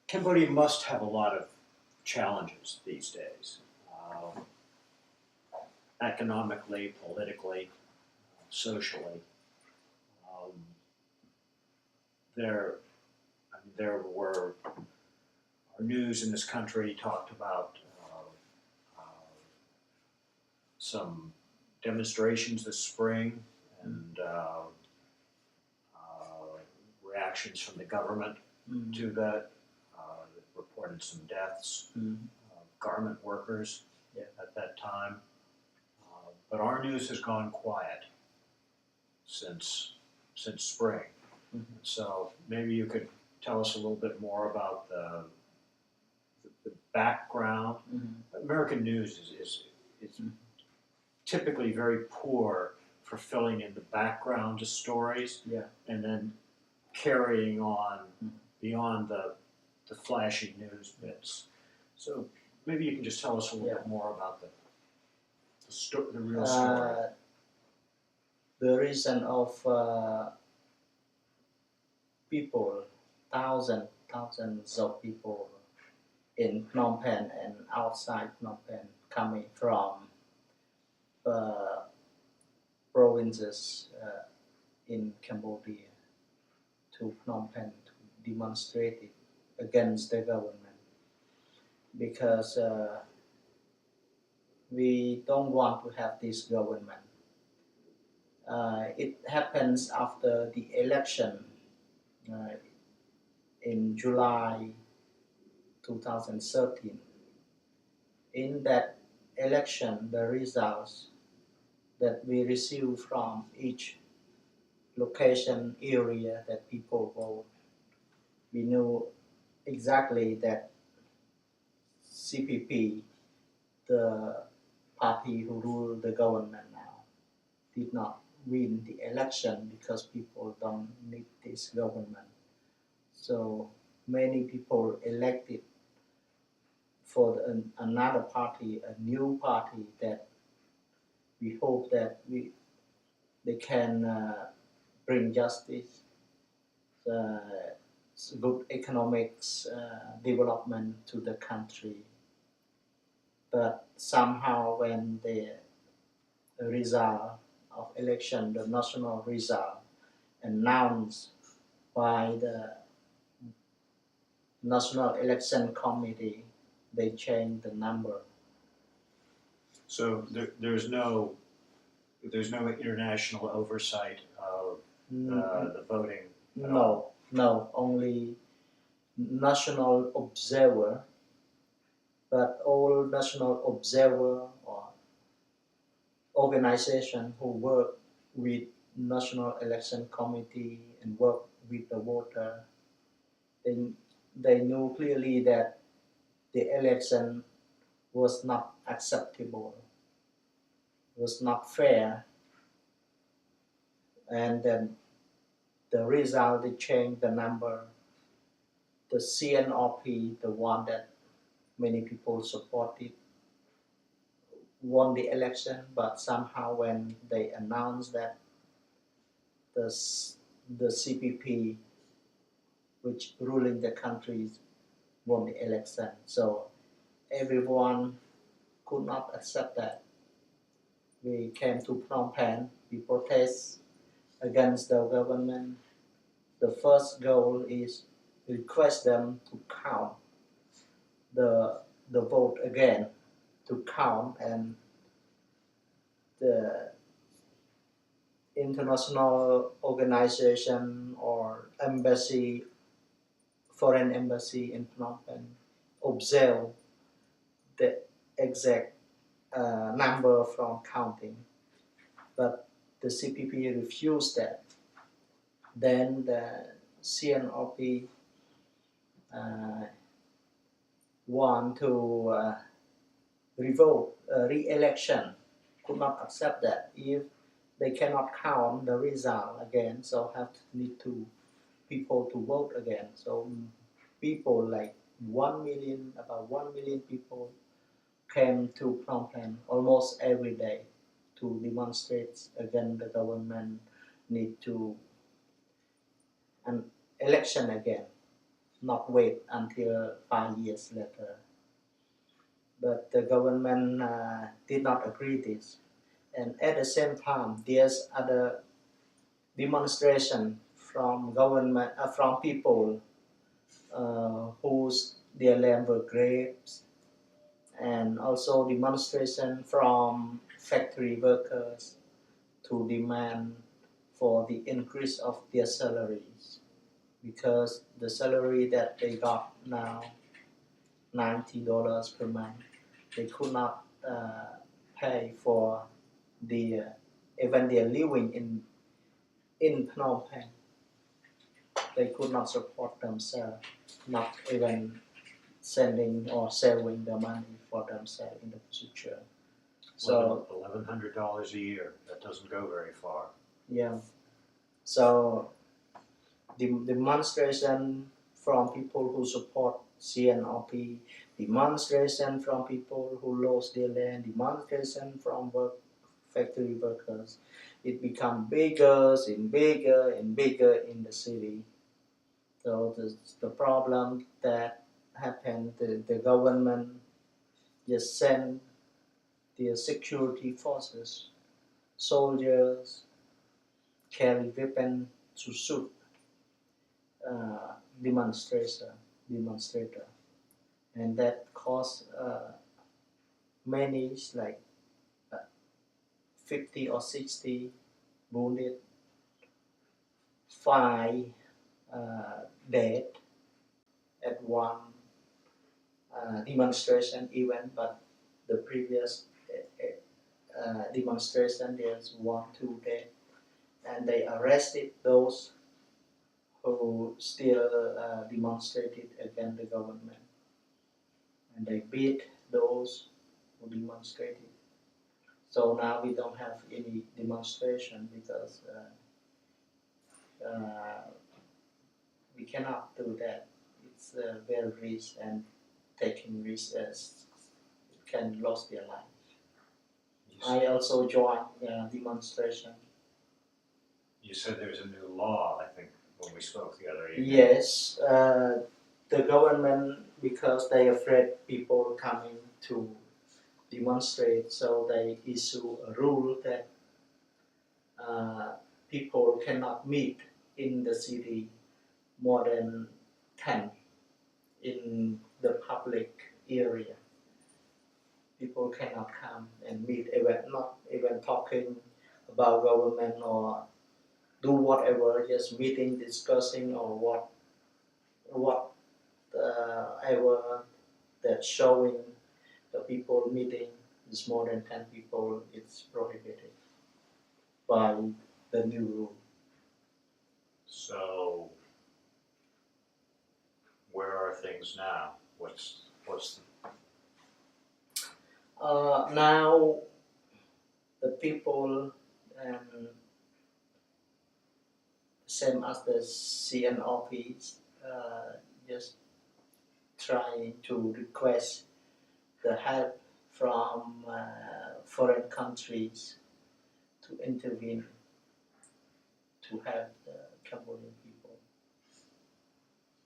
Cambodia must have a lot of challenges these days, economically, politically, socially. Um, there, there were our news in this country talked about some demonstrations this spring and reactions from the government to that. Reported some deaths of garment workers at that time. But our news has gone quiet since spring. So maybe you could tell us a little bit more about the background. American news is typically very poor for filling in the background to stories and then carrying on beyond the flashy news bits. So maybe you can just tell us a little bit more about the real story. The reason of people, thousands of people in Phnom Penh and outside Phnom Penh coming from provinces in Cambodia to Phnom Penh to demonstrate it against the government, because we don't want to have this government. It happens after the election in July 2013. In that election, the results that we received from each location area that people vote, we knew exactly that CPP, the party who rule the government now, did not win the election because people don't need this government. So many people elected for another party, a new party that we hope that they can bring justice, good economics development to the country. But somehow when the result of election, the national result announced by the National Election Committee, they changed the number. So there's no international oversight of the voting. No, only national observer. But all national observer or organization who work with National Election Committee and work with the voter, they knew clearly that the election was not acceptable, was not fair, and then the result, they changed the number. The CNRP, the one that many people supported, won the election, but somehow when they announced that the CPP, which ruling the country, won the election, so everyone could not accept that. We came to Phnom Penh, we protest against the government. The first goal is request them to count the vote again, to count, and the international organization or embassy, foreign embassy in Phnom Penh, observe the exact number from counting, but the CPP refused that. Then the CNRP want to revoke re-election, could not accept that. If they cannot count the result again, so need to people to vote again. So people like 1 million, about 1 million people came to Phnom Penh almost every day to demonstrate against the government need to an election again. not wait until 5 years later. But the government did not agree this. And at the same time, there's other demonstration from government, from people whose their land were grapes, and also demonstration from factory workers to demand for the increase of their salaries, because the salary that they got now, $90 per month, they could not pay for the even their living in Phnom Penh. They could not support themselves, not even sending or saving the money for themselves in the future. So $1,100 a year, that doesn't go very far. yeah, so the demonstration from people who support CNRP, demonstration from people who lost their land, demonstration from factory workers, it become bigger and bigger and bigger in the city. So the problem that happened, the government just sent their security forces, soldiers, carry weapons to shoot demonstrator, and that caused many, like 50 or 60 wounded, 5 dead at one demonstration event, but the previous demonstration there's 1, 2 dead, and they arrested those who still demonstrated against the government, and they beat those who demonstrated. So now we don't have any demonstration because we cannot do that. It's very risk, and taking risk as it can lose their life. I also joined the demonstration. You said there's a new law, I think, when we spoke the other evening. Yes, the government, because they afraid people coming to demonstrate, so they issue a rule that people cannot meet in the city more than 10 in the public area. People cannot come and meet, even not even talking about government or do whatever, just meeting, discussing, or whatever that showing the people meeting is more than 10 people, it's prohibited by the new rule. So, where are things now? What's now the people, same as the CNRP, just trying to request the help from foreign countries to intervene to help the Cambodian people.